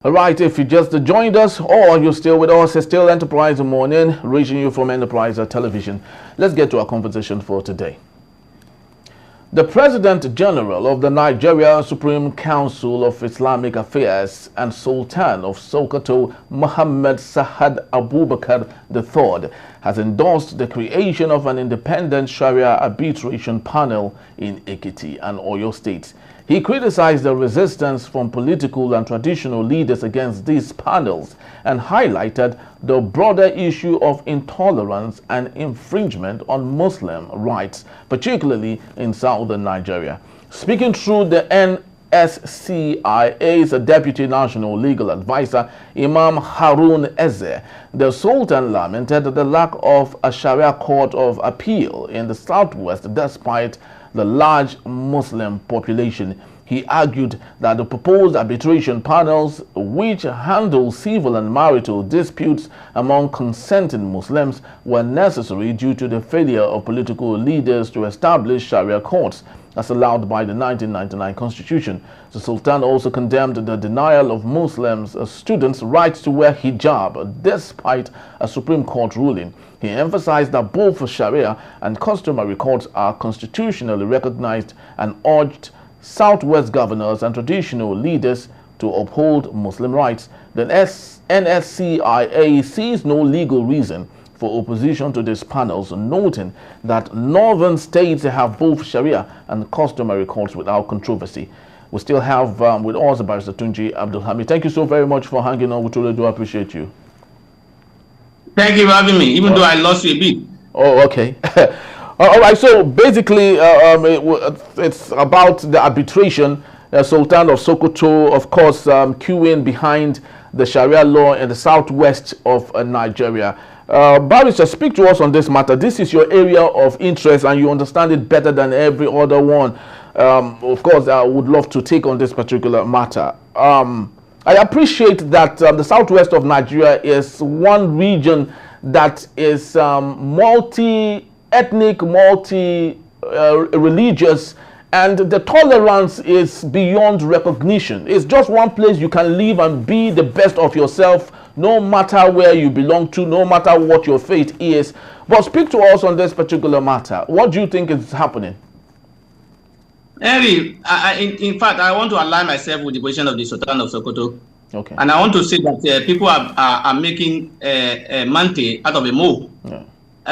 All right, if you just joined us or you're still with us, it's still Enterprise Morning, reaching you from Enterprise Television. Let's get to our conversation for today. The President General of the Nigeria Supreme Council of Islamic Affairs and Sultan of Sokoto, Muhammad Sa'ad Abubakar III, has endorsed the creation of an independent Sharia arbitration panel in Ekiti and Oyo states. He criticized the resistance from political and traditional leaders against these panels and highlighted the broader issue of intolerance and infringement on Muslim rights, particularly in southern Nigeria. Speaking through the NSCIA's Deputy National Legal Advisor, Imam Harun Eze, the Sultan lamented the lack of a Sharia court of appeal in the southwest despite the large Muslim population. He argued that the proposed arbitration panels, which handle civil and marital disputes among consenting Muslims, were necessary due to the failure of political leaders to establish Sharia courts, as allowed by the 1999 Constitution. The Sultan also condemned the denial of Muslims students' rights to wear hijab, despite a Supreme Court ruling. He emphasized that both Sharia and customary courts are constitutionally recognized and urged Southwest governors and traditional leaders to uphold Muslim rights. The NSCIA sees no legal reason for opposition to these panels, noting that northern states have both Sharia and customary courts without controversy. We still have with us Barrister Tunji Abdulhamid. Thank you so very much for hanging on. We truly do appreciate you. Thank you for having me, even though I lost you a bit. Oh, okay. All right, so basically it's about the arbitration. Sultan of Sokoto, of course, queuing behind the Sharia law in the southwest of Nigeria. Barrister, speak to us on this matter. This is your area of interest and you understand it better than every other one. Of course, I would love to take on this particular matter. I appreciate that the southwest of Nigeria is one region that is multi-ethnic, multi-religious, and the tolerance is beyond recognition. It's just one place you can live and be the best of yourself, no matter where you belong to, no matter what your faith is. But speak to us on this particular matter. What do you think is happening? Henry, in fact, I want to align myself with the position of the Sultan of Sokoto. Okay. And I want to say that people are making a mante out of a mole,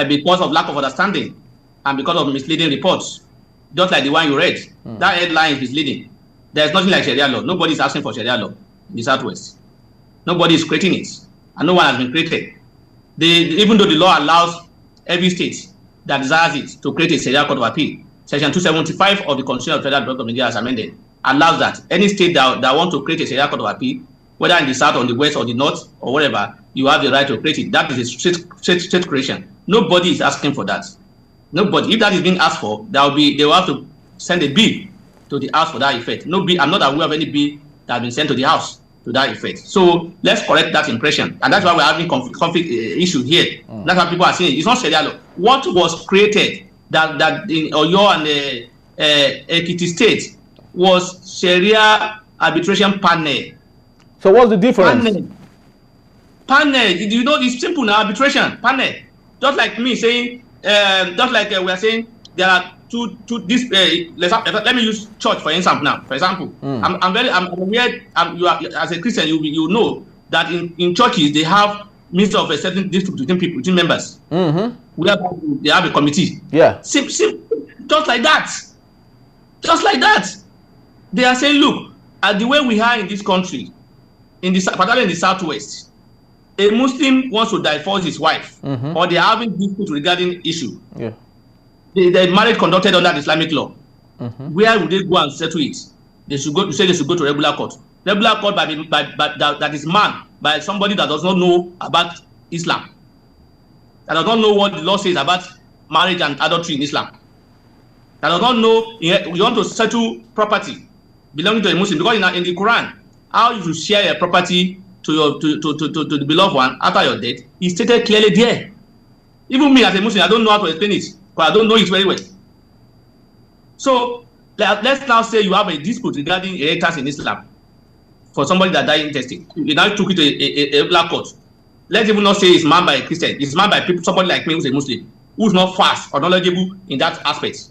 because of lack of understanding and because of misleading reports, just like the one you read. That headline is misleading. There's nothing like Sharia law. Nobody is asking for Sharia law in the Southwest. Nobody is creating it, and no one has been created. Even though the law allows every state that desires it to create a Sharia court of appeal, Section 275 of the Constitution of the Federal Republic of Nigeria, as amended, allows that any state that wants to create a Sharia court of appeal, whether in the south or the west or the north or whatever, you have the right to create it. That is a state creation. Nobody is asking for that. Nobody. If that is being asked for, they will have to send a bill to the House for that effect. No bill. I'm not aware of any bill that has been sent to the House to that effect. So let's correct that impression, and that's why we're having conflict issue here. That's why people are saying it's not Sharia law. What was created that in Oyo and Ekiti State was Sharia arbitration panel. So what's the difference? Panel. You know, it's simple now. Arbitration panel. Just like me saying, just like we are saying, there are two. This. Let me use church for instance now. For example, I'm aware. You are, as a Christian, you know that in churches they have means of a certain dispute between members. Where they have a committee. Yeah. Simple. Just like that. Just like that. They are saying, look, at the way we are in this country, particularly in the southwest, a Muslim wants to divorce his wife, or they are having dispute regarding issue. Yeah. The marriage conducted under the Islamic law. Where would they go and settle it? They should go. You say they should go to regular court. Regular court that is manned by somebody that does not know about Islam. That does not know what the law says about marriage and adultery in Islam. That does not know you want to settle property belonging to a Muslim, because in the Quran, how you should share a property to the beloved one after your death is stated clearly there. Even me as a Muslim, I don't know how to explain it, because I don't know it very well. So let's now say you have a dispute regarding inheritance in Islam. for somebody that died intestate. You now took it to a black court. Let's even not say it's manned by a Christian. It's manned by people, somebody like me who's a Muslim, who's not fast or knowledgeable in that aspect.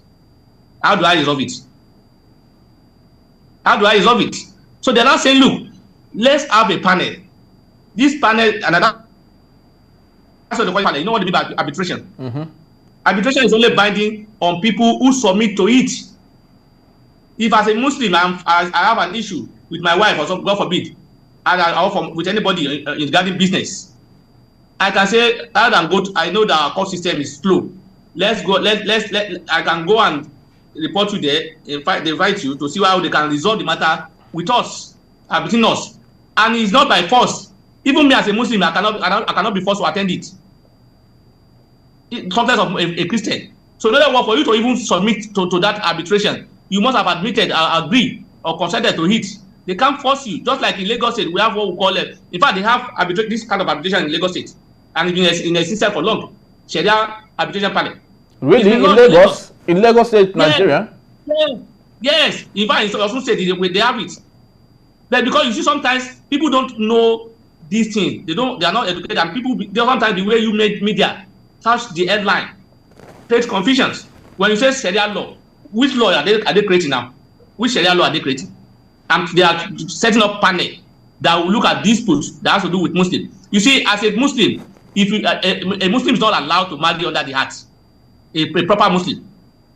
How do I resolve it? How do I resolve it? So they're not saying, look, let's have a panel. This panel, another. That's what the panel. You know what they mean by arbitration? Mm-hmm. Arbitration is only binding on people who submit to it. If as a Muslim I have an issue with my wife or some, God forbid, and with anybody in regarding business, I can say, rather than go to, I know that our court system is slow. Let's go. I can go and report to there. In fact, they invite you to see how they can resolve the matter with us, between us, and it's not by force. Even me as a Muslim, I cannot be forced to attend it. Sometimes of a Christian. So in other words, for you to even submit to that arbitration, you must have admitted, agreed, or consented to it. They can't force you. Just like in Lagos State, we have what we call it. In fact, they have this kind of arbitration in Lagos State, and it's been in existence for long. Sharia arbitration panel. Really, in Lagos? In Lagos State, Nigeria? Yes. In fact, in Osun State, they have it. But because you see, sometimes people don't know these things. They are not educated, and people. Sometimes the way you make media touch the headline, create confusions. When you say Sharia law, which law are they creating now? Which Sharia law are they creating? And they are setting up panel that will look at disputes that has to do with Muslim. You see, as a Muslim, if a Muslim is not allowed to marry under the heart, a proper Muslim.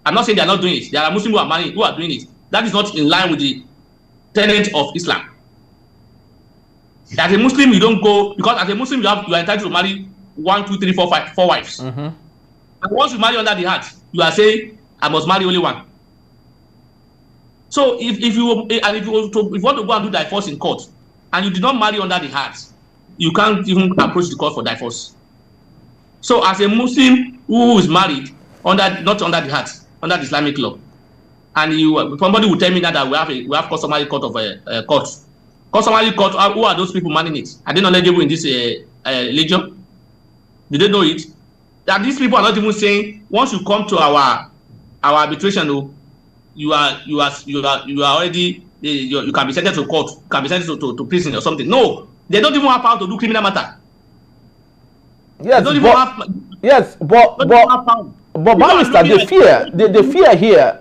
I'm not saying they are not doing it. There are Muslims who are marrying, who are doing it. That is not in line with the tenet of Islam. As a Muslim, you don't go, because as a Muslim you are entitled to marry 1, 2, 3, 4, 5, 4 wives. Mm-hmm. And once you marry under the heart, you are saying, I must marry only one. So if you want to go and do divorce in court, and you did not marry under the heart, you can't even approach the court for divorce. So as a Muslim who is married not under the heart, under the Islamic law, and somebody will tell me that we have customary court of court. Customary court, who are those people manning it? Are they knowledgeable in this religion? Do they know it? That these people are not even saying, once you come to our arbitration, you are already, you can be sentenced to court, you can be sentenced to prison or something. No, they don't even have power to do criminal matter. Yes, but Barrister,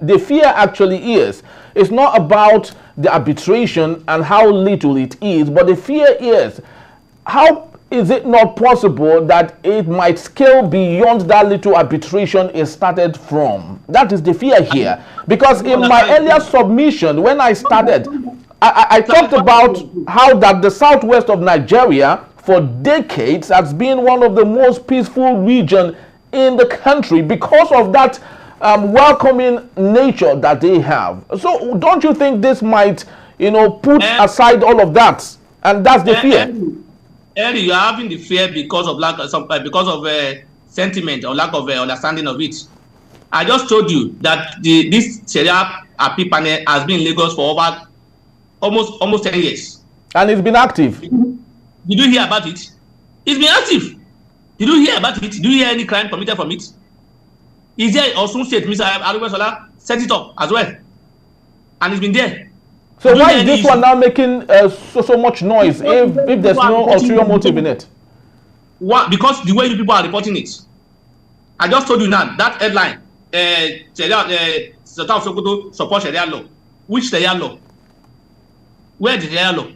the fear actually is, it's not about the arbitration and how little it is, but the fear is, how is it not possible that it might scale beyond that little arbitration it started from? That is the fear here. Because in my earlier submission, when I started, I talked about how that the southwest of Nigeria for decades has been one of the most peaceful regions in the country because of that welcoming nature that they have. So don't you think this might, put aside all of that? And that's the fear. Eddie, you are having the fear because of sentiment or lack of understanding of it. I just told you that this Sharia appeal panel has been in Lagos for over almost 10 years. And it's been active. Did you hear about it? It's been active. Did you hear about it? Do you hear any crime committed from it? Is there Osun State, Mr. Arubesola set it up as well? And it's been there. So why is this one now making so much noise if there's no ulterior motive in it? What? Because the way you people are reporting it. I just told you now, that headline, Sultan of Sokoto support Sharia law. Which Sharia law? Where is the Sharia law?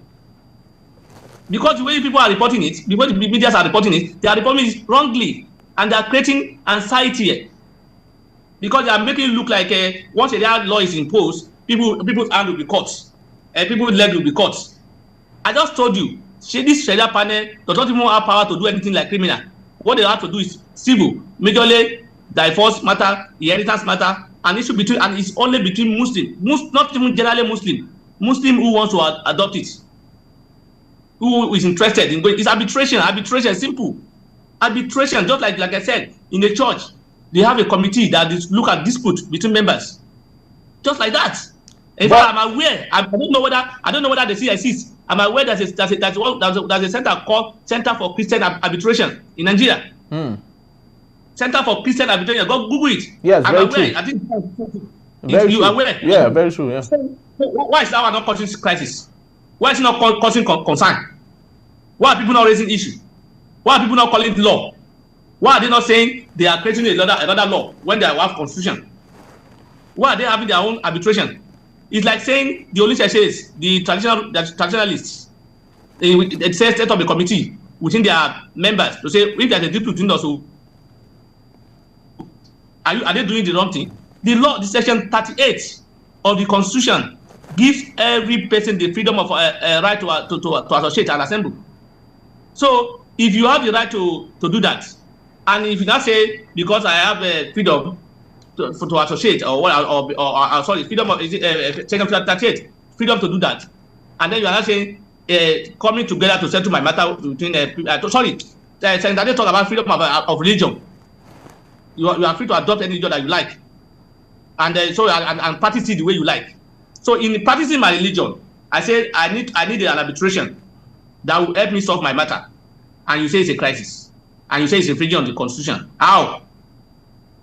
Because the way people are reporting it, the way the media are reporting it, they are reporting it wrongly, and they are creating anxiety. Because they are making it look like once Sharia law is imposed, people's hand will be cut, people's leg will be cut. I just told you, this Sharia panel does not even have power to do anything like criminal. What they have to do is civil, majorly divorce matter, inheritance matter, and issue between, and it's only between Muslim, not even generally Muslim who wants to adopt it, who is interested in going. It's arbitration, simple. Arbitration, just like I said, in the church, they have a committee that look at dispute between members. Just like that. In fact, I'm aware. I don't know whether the CICs. I'm aware there's a center called Center for Christian Arbitration in Nigeria. Center for Christian Arbitration. Go Google it. Yes, I'm very aware. true. I think very you true. are aware. Yeah, very true. Yeah. So, why is that one not causing crisis? Why is it not causing concern? Why are people not raising issues? Why are people not calling it law? Why are they not saying they are creating another law when they have constitution? Why are they having their own arbitration? It's like saying the only says the traditionalists, it says set up a committee within their members to say if there's a dispute between us, are they doing the wrong thing? The law, the section 38 of the Constitution gives every person the freedom of right to associate and assemble. So if you have the right to do that, and if you now say because I have freedom to associate or sorry, freedom of section 38, freedom to do that, and then you are not saying coming together to settle my matter between section 38 talk about freedom of religion. You are free to adopt any religion that you like, and and practice it the way you like. So in practicing my religion, I said I need an arbitration that will help me solve my matter, and you say it's a crisis, and you say it's infringing on the Constitution. How?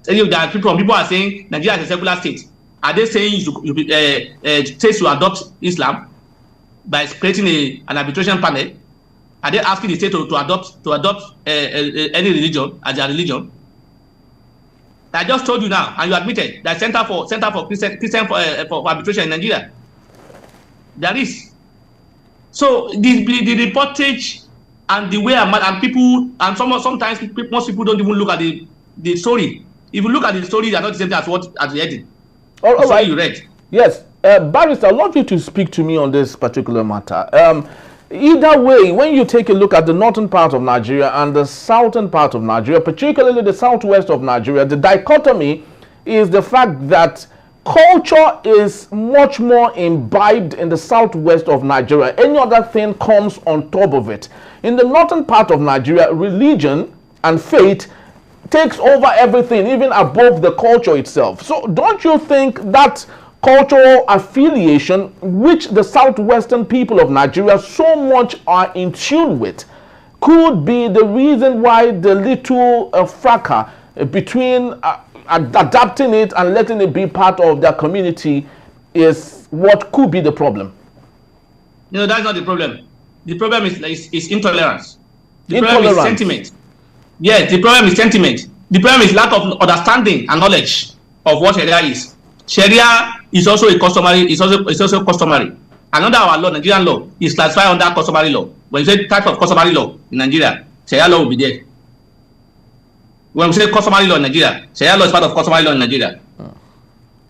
People are saying Nigeria is a secular state. Are they saying states to adopt Islam by creating an arbitration panel? Are they asking the state to adopt any religion as their religion? I just told you now, and you admitted that Center for Christian for arbitration in Nigeria. There is. So the reportage and the way and people and sometimes most people don't even look at the story. If you look at the story, they are not the same thing as the heading. All right. You read. Yes, Barrister, I'd love you to speak to me on this particular matter. Either way, when you take a look at the northern part of Nigeria and the southern part of Nigeria, particularly the southwest of Nigeria, the dichotomy is the fact that culture is much more imbibed in the southwest of Nigeria. Any other thing comes on top of it. In the northern part of Nigeria, religion and faith takes over everything, even above the culture itself. So don't you think that cultural affiliation, which the southwestern people of Nigeria so much are in tune with, could be the reason why the little fracas between adapting it and letting it be part of their community is what could be the problem? No, that's not the problem. The problem is intolerance. The problem is sentiment. Yes, the problem is sentiment. The problem is lack of understanding and knowledge of what Sharia is. Sharia is also customary. And under our law, Nigerian law, is classified under customary law. When you say type of customary law in Nigeria, Sharia law will be there. When we say customary law in Nigeria, Sharia law is part of customary law in Nigeria.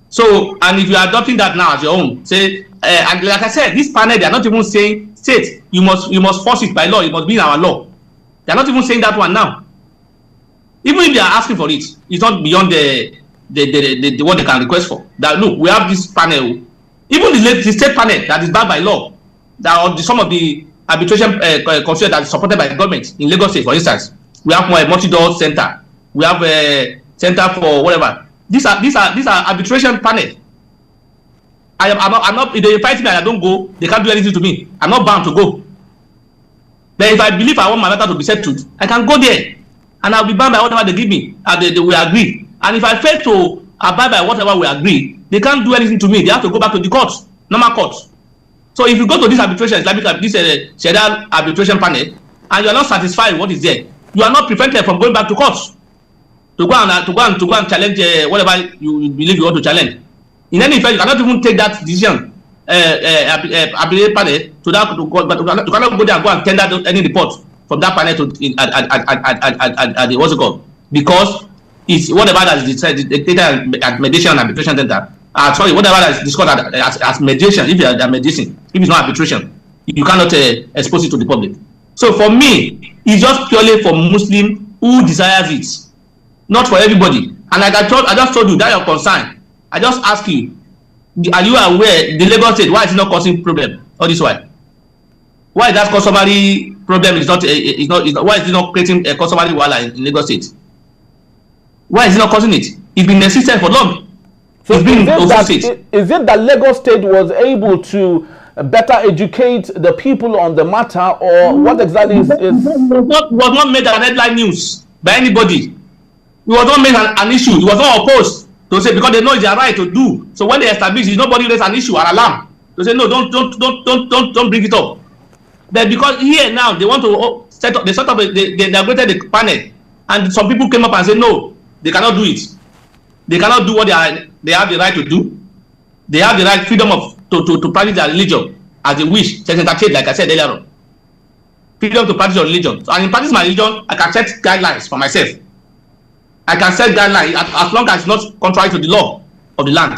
So, and if you are adopting that now as your own, say, and like I said, this panel, they are not even saying, state, you must force it by law, it must be in our law. They are not even saying that one now. Even if they are asking for it, it's not beyond what they can request for. That look, we have this panel, even the state panel that is backed by law, that some of the arbitration considered that is supported by the government in Lagos State, for instance, we have a multi-door center, we have a center for whatever. These are arbitration panel. I'm not. If they invite me and I don't go, they can't do anything to me. I'm not bound to go. But if I believe I want my matter to be settled, I can go there, and I'll be bound by whatever they give me, and they will agree. And if I fail to abide by whatever we agree, they can't do anything to me. They have to go back to the court, normal court. So if you go to this arbitration, this Sharia arbitration panel, and you are not satisfied with what is there, you are not prevented from going back to court to go and challenge whatever you believe you want to challenge. In any event, you cannot even take that decision panel to that but you cannot go there and go and tender any report from that panel to at the what's it called, because it's whatever that is decided at mediation and arbitration center. Sorry, whatever that is discussed as mediation, if you are mediation, if it's not arbitration, you cannot expose it to the public. So for me, it's just purely for Muslim who desires it, not for everybody. And like I just told you, that your concern. I just ask you, are you aware the Lagos State, why is it not causing problem all this while? Why that customary problem is not why is it not creating a customary wala in Lagos State? Why is it not causing it? It's been existent for long. So is it that Lagos State was able to better educate the people on the matter, or what exactly is was not made an headline news by anybody? It was not made an issue. It was not opposed to say, because they know it's their right to do. So when they establish it, nobody raised an issue or alarm. They say no, don't bring it up. But because here now they want to set up, they inaugurated the panel, and some people came up and said no, they cannot do it. They cannot do what they have the right to do. They have the right freedom to practice their religion as they wish. Just entertain, like I said earlier on. Freedom to practice your religion. So, and in practicing my religion, I can set guidelines for myself. I can set guidelines as long as it's not contrary to the law of the land.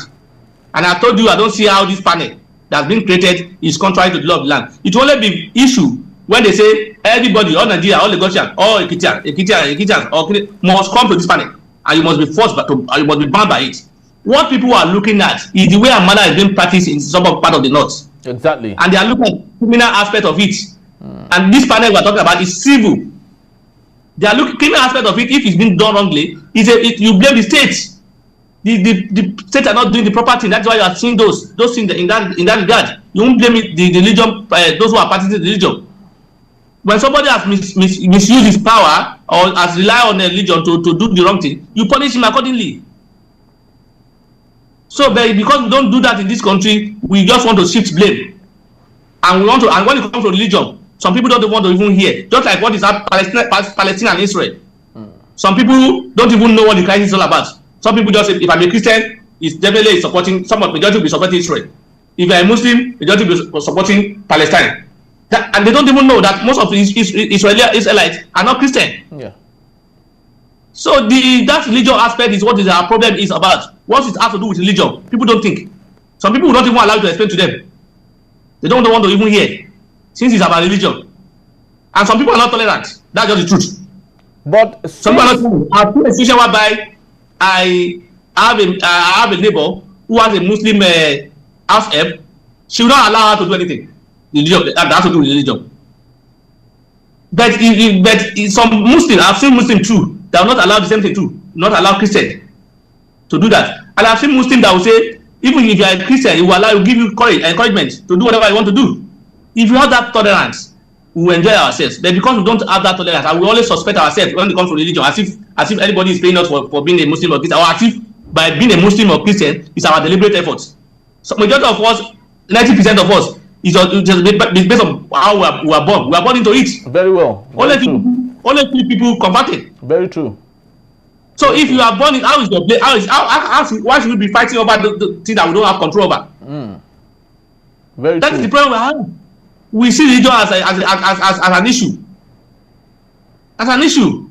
And I told you, I don't see how this panel that's been created is contrary to the law of the land. It will only be issue when they say everybody, all Nigeria, all Lagosians, all Ekitians, all must come to this panel, and you must be forced you must be bound by it. What people are looking at is the way a manner is being practiced in some part of the north. Exactly. And they are looking at the criminal aspect of it. And this panel we are talking about is civil. They are looking criminal aspect of it. If it's been done wrongly, you blame the state. The state are not doing the proper thing. That's why you are seeing those things in that regard. You won't blame the religion, those who are practicing the religion. When somebody has misused his power or has relied on the religion to do the wrong thing, you punish him accordingly. So, because we don't do that in this country, we just want to shift blame, and when it comes to religion, some people don't want to even hear. Just like what is happening Palestine and Israel. Some people don't even know what the crisis is all about. Some people just say, if I'm a Christian, it's definitely supporting. Majority will be supporting Israel. If you're a Muslim, majority will be supporting Palestine. And they don't even know that most of the Israelites are not Christian. Yeah. So that religion aspect is what our problem is about. What it has to do with religion, people don't think. Some people will not even allow you to explain to them. They don't want to even hear, since it's about religion. And some people are not tolerant. That's just the truth. But some people are not tolerant. I've seen a situation whereby I have a neighbor who has a Muslim house help. She will not allow her to do anything. Religion, that has to do with religion. But some Muslims, I've seen Muslims too, that will not allow the same thing too. Not allow Christians to do that. And I've seen Muslims that will say, even if you are a Christian, he will give you encouragement to do whatever you want to do. If you have that tolerance, we will enjoy ourselves. But because we don't have that tolerance, and we always suspect ourselves when it comes to religion, as if anybody is paying us for being a Muslim or Christian, or as if by being a Muslim or Christian is our deliberate efforts. So majority of us, 90% of us, is just based on how we are born. We are born into it. Very well. Only few people converted. Very true. So if you are born in, how is your place? Why should we be fighting over the thing that we don't have control over? Very that true. is the problem we have. We see religion as an issue. As an issue.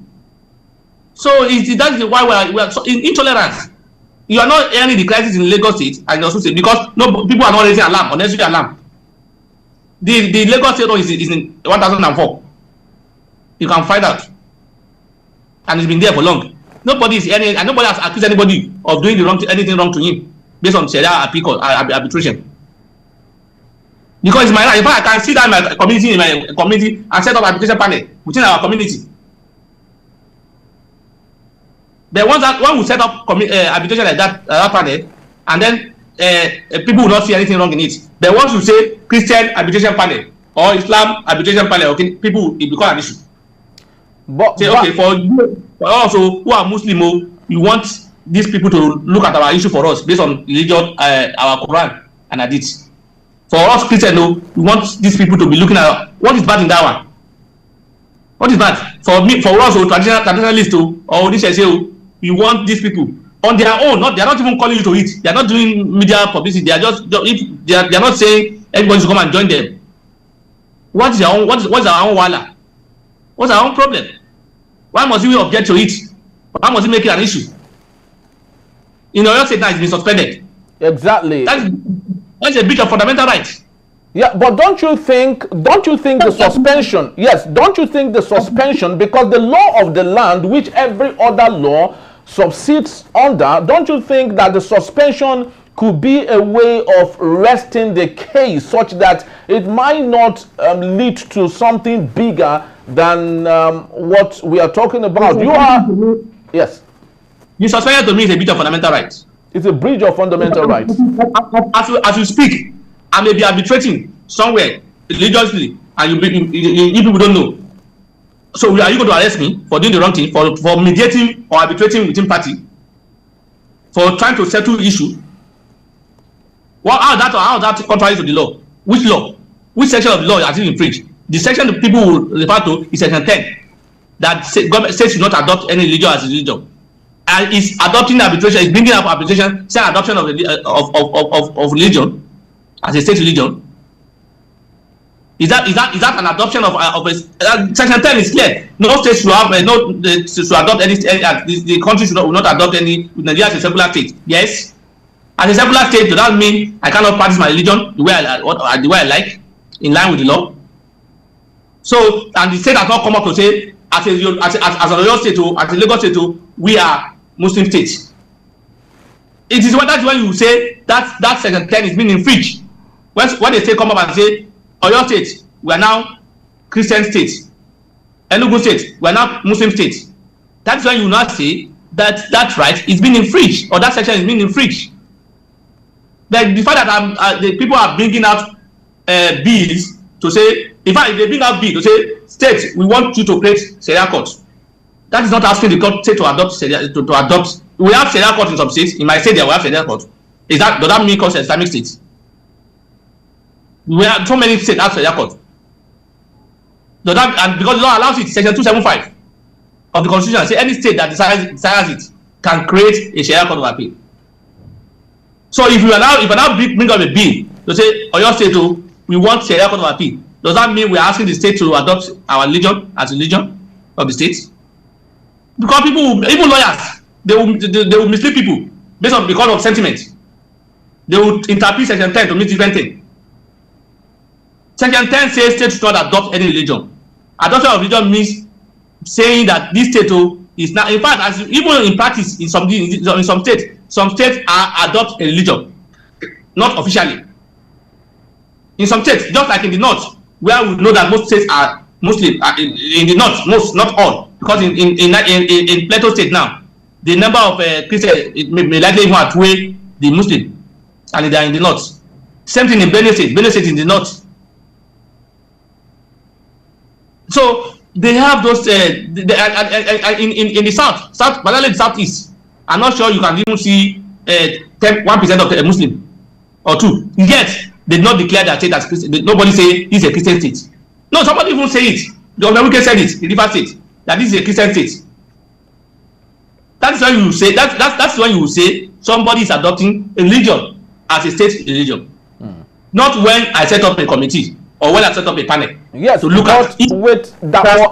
So that is why we are so intolerant. You are not hearing the crisis in Lagos State and also say because people are not raising alarm, unnecessary alarm. The Lagos State is in 1004. You can find out, and it's been there for long. Nobody is hearing, and nobody has accused anybody of doing anything wrong to him based on Sharia arbitration. Because it's my right. In fact, I can sit down in my community and set up arbitration panel within our community. Then when we set up arbitration like that panel, and then people will not see anything wrong in it. Then once you say Christian arbitration panel or Islam arbitration panel, okay, people it becomes an issue. But for also who are Muslim, you want these people to look at our issue for us based on religion, our Quran and Hadith. For us Christians, we want these people to be looking at what is bad in that one. What is bad? For us, traditionalists, or this say, we want these people on their own. They are not even calling you to it. They are not doing media publicity. They are they are not saying everybody should come and join them. What's our own wala? What's our own problem? Why must we object to it? Why must we make it an issue? In Oyo State now, it's been suspended. Exactly. That's a breach of fundamental rights. Yeah, but don't you think the suspension, yes, don't you think the suspension, because the law of the land, which every other law subsists under, don't you think that the suspension could be a way of resting the case such that it might not lead to something bigger than what we are talking about? Yes. You suspended to me is a breach of fundamental rights. It's a breach of fundamental rights. As you speak, I may be arbitrating somewhere religiously, and you people don't know. So are you going to arrest me for doing the wrong thing, for mediating or arbitrating within party, for trying to settle issue? Well, how is that contrary to the law? Which law? Which section of the law has it infringed? The section that people will refer to is section 10, that government states should not adopt any religion as a religion. And is adopting arbitration, is bringing up arbitration, say adoption of religion as a state religion. Is that an adoption of a section 10 is clear. No state should have should adopt any. The country will not adopt any. Nigeria is a secular state. Yes, as a secular state, does that mean I cannot practice my religion the way I like, in line with the law? So, and the state has not come up to say, as a Oyo state, as a Lagos state, we are Muslim states. It is that's when you say that section 10 is being infringed. When they say come up and say, Oyo state, we are now Christian states. Enugu state, we are now Muslim states. That's when you now say that right is being infringed, or that section is being infringed. The fact that the people are bringing out bills to say, in fact, if they bring out bills to say, states, we want you to create Sharia courts. That is not asking the court state to adopt Sharia, to adopt. We have Sharia courts in some states. In my state, there we have Sharia courts. Does that mean cause Islamic states? We have so many states have Sharia courts. And because the law allows it, section 275 of the Constitution, say any state that desires it can create a Sharia court of appeal. So if I now bring up a bill to say, Oyo state, we want Sharia court of appeal, does that mean we are asking the state to adopt our religion as religion of the state? Because people, even lawyers, they will mislead people because of sentiment. They will interpret section 10 to mean different thing. Section 10 says state should not adopt any religion. Adoption of religion means saying that this state is now, in fact, even in practice, in some states adopt a religion, not officially. In some states, just like in the north, where we know that most states are Muslim, in the north, most, not all, because in Plateau State now, the number of Christians may likely even outweigh the Muslim, and they are in the north. Same thing in Benue State. Benue State in the north. So they have those in the south, particularly the southeast. I'm not sure you can even see 1% of the Muslim or 2. Yet they did not declare their state as Christian. Nobody say this is a Christian state. No, somebody even say it. Governor Wike said it in River State that this is a Christian state. That's when you say that's when you say somebody is adopting a religion as a state religion. Not when I set up a committee or when I set up a panel. Yes, to look at it. With Dapo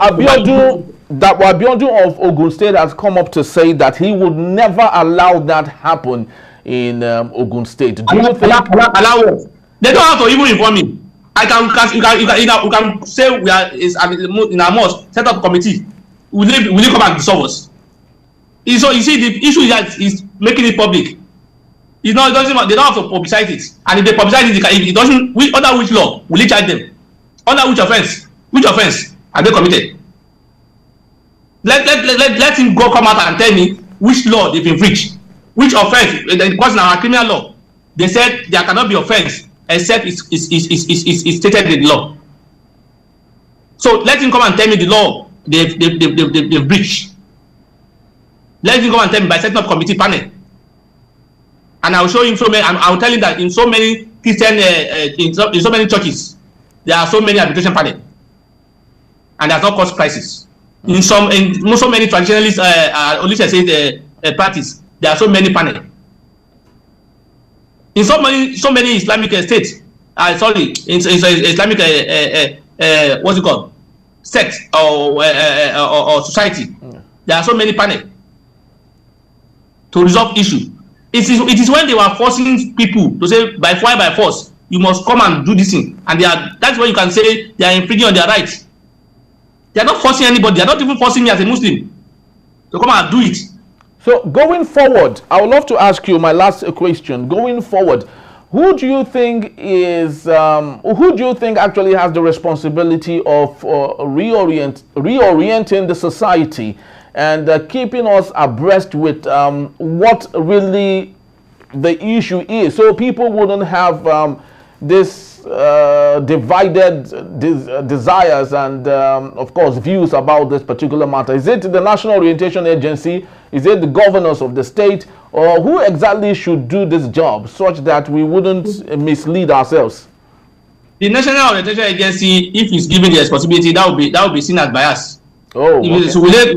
Abiodun of Ogun State has come up to say that he would never allow that happen in Ogun State. Do you think allow what? They don't have to even inform me. You can say we are in our mosque, set up a committee. Will you come and dissolve us? So you see, the issue is that is making it public. It's not, it doesn't, they don't have to publicize it. And if they publicize it, if it doesn't, under which law will it charge them? Under which offense? Which offense are they committed? Let him go come out and tell me which law they've infringed. Which offense? Because in our criminal law, they said there cannot be offense except it's stated in the law. So let him come and tell me the law they've breached. Let him come and tell me by setting up committee panel. And I'll show him so many. I'll tell him that in so many Christian, in so many churches, there are so many arbitration panels, and that's not caused crisis. In so many traditionalist, parties, there are so many panels. In so many Islamic states, in Islamic what's it called, sect or society, there are so many panels to resolve issue. It is when they were forcing people to say by fire by force, you must come and do this thing, and that's when you can say they are infringing on their rights. They are not forcing anybody. They are not even forcing me as a Muslim to come and do it. So going forward, I would love to ask you my last question. Going forward, who do you think actually has the responsibility of reorienting the society and keeping us abreast with what really the issue is, so people wouldn't have this divided desires and, of course, views about this particular matter? Is it the National Orientation Agency? Is it the governors of the state? Or who exactly should do this job such that we wouldn't mislead ourselves? The National Orientation Agency, if it's given the responsibility, that will be seen as bias. Oh, okay. So will they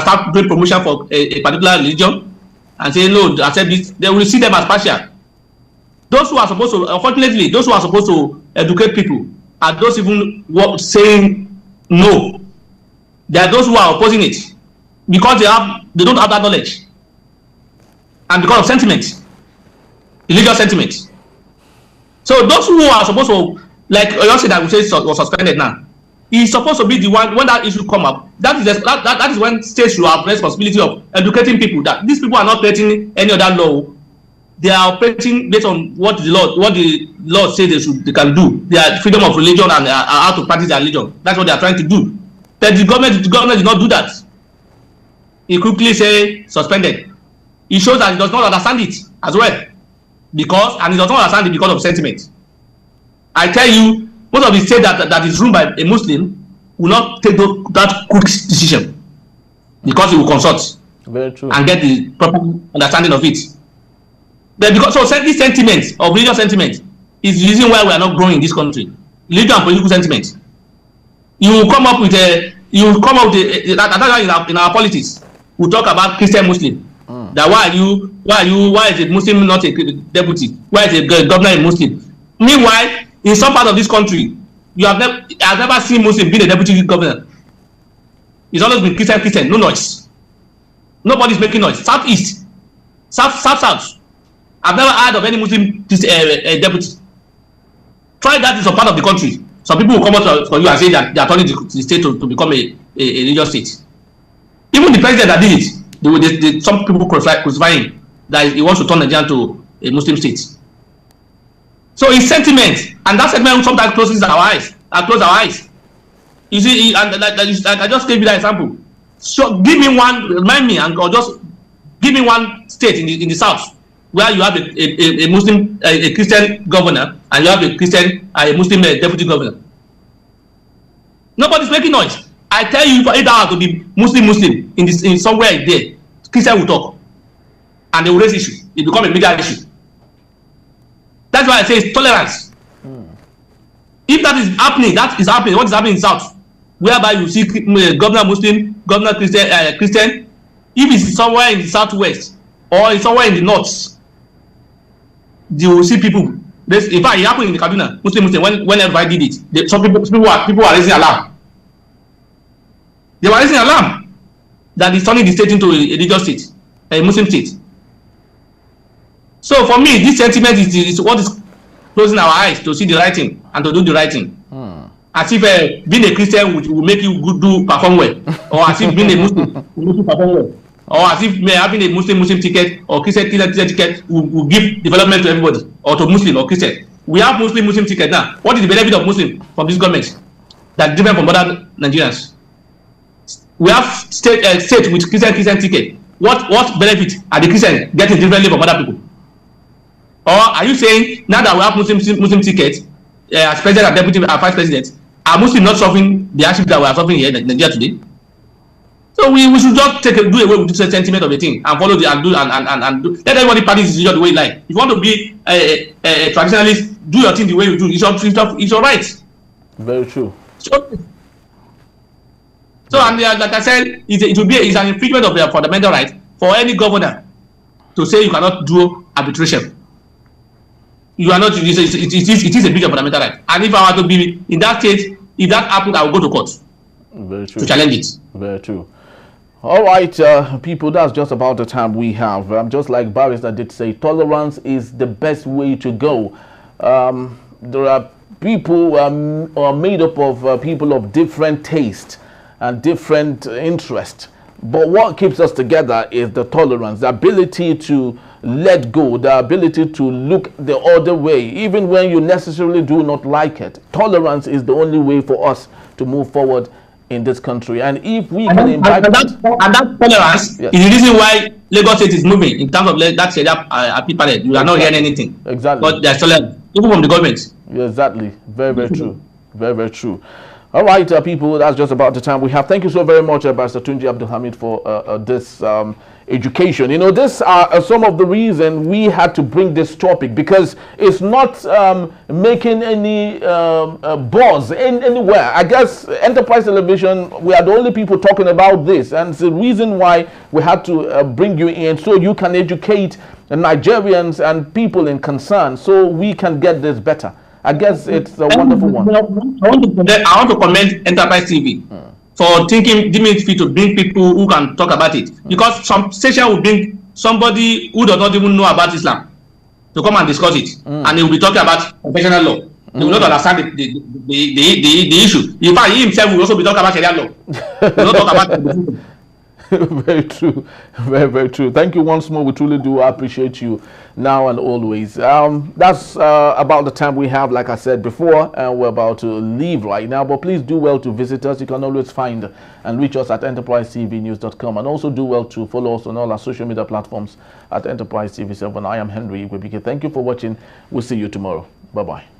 start doing promotion for a particular religion and say no, accept this? They will see them as partial. Those who are supposed to, unfortunately, those who are supposed to educate people are those even saying no. They are those who are opposing it because they don't have that knowledge, and because of sentiment, religious sentiment. So those who are supposed to, like Oyo that we say was suspended now, is supposed to be the one when that issue come up. That is when states should have responsibility of educating people that these people are not creating any other law. They are operating based on what the law says they can do. Their freedom of religion and how to practice their religion. That's what they are trying to do. But the government did not do that. He quickly say suspended. It shows that he does not understand it as well, because he does not understand it because of sentiment. I tell you, most of the state that is ruled by a Muslim will not take that quick decision because he will consult. Very true. And get the proper understanding of it. But because this sentiment of religious sentiment is the reason why we are not growing in this country. Religion and political sentiment. You will come up with in our politics. We talk about Christian Muslim. That why is a Muslim not a deputy? Why is a governor a Muslim? Meanwhile, in some part of this country, I've never seen Muslim being a deputy governor. It's always been Christian, no noise. Nobody's making noise. Southeast, South. I've never heard of any Muslim deputy. Try that in some part of the country. Some people will come out for you and say that they are turning the state to become a religious state. Even the president that did it, some people crucify him that he wants to turn Nigeria to a Muslim state. So it's sentiment, and that sentiment sometimes closes our eyes. You see, and like I just gave you that example. So give me one, remind me, or just give me one state in the south where you have a Muslim, a Christian governor, and you have a Muslim deputy governor. Nobody's making noise. I tell you, for 8 hours to be Muslim in somewhere there, Christian will talk, and they will raise issues. It become a major issue. That's why I say it's tolerance. If that is happening, what is happening in South, whereby you see governor Muslim, governor Christian. If it's somewhere in the Southwest or somewhere in the North, you will see people. In fact, it happened in the Kaduna, Muslim, whenever I did it, some people are raising alarm. They were raising alarm that is turning the state into a religious state, a Muslim state. So for me, this sentiment is what is closing our eyes to see the right thing and to do the right thing. As if being a Christian will make you perform well, or as if being a Muslim will make you perform well, or as if having a Muslim ticket or Christian ticket will give development to everybody, or to Muslim or Christian. We have Muslim ticket now. What is the benefit of Muslim from this government that's different from other Nigerians? We have state with Christian ticket. What benefit are the Christians getting differently from other people? Or are you saying now that we have Muslim ticket as president and deputy and vice president, are Muslims not solving the hardship that we are solving here in Nigeria today? So we should just do away with this sentiment of the thing and follow and do. Let everybody practice the way you like. If you want to be a traditionalist, do your thing the way you do. It's your right. Very true. So and like I said, it's an infringement of their fundamental right for any governor to say you cannot do arbitration. You are not. It is a breach of fundamental right. And if I were to be in that state, if that happens, I will go to court. Very true. To challenge it. Very true. All right, people, that's just about the time we have. Just like Barrister did say, tolerance is the best way to go. There are people who are made up of people of different taste and different interest. But what keeps us together is the tolerance, the ability to let go, the ability to look the other way, even when you necessarily do not like it. Tolerance is the only way for us to move forward in this country. And if we can invite... And that tolerance is the reason why Lagos State is moving in terms of that Sharia appeal panel. You are not hearing anything. Exactly. But there's tolerance. even from the government. Yeah, exactly. Very, very true. Very, very true. All right, people, that's just about the time we have. Thank you so very much, Pastor Tunji Abdulhamid, for this education. You know, these are some of the reasons we had to bring this topic, because it's not making any buzz anywhere. I guess Enterprise Television, we are the only people talking about this, and it's the reason why we had to bring you in, so you can educate Nigerians and people in concern, so we can get this better. I guess it's a wonderful one. I want to commend Enterprise TV for giving it fit to bring people who can talk about it. Because some station will bring somebody who does not even know about Islam to come and discuss it, and he will be talking about professional law. He will not understand the issue. In fact, he himself will also be talking about Sharia law. He will not talk about Very true. Very, very true. Thank you once more. We truly do appreciate you now and always. That's about the time we have, like I said before, and we're about to leave right now. But please do well to visit us. You can always find and reach us at enterprisetvnews.com, and also do well to follow us on all our social media platforms at Enterprise TV7. I am Henry Igwebike. Thank you for watching. We'll see you tomorrow. Bye-bye.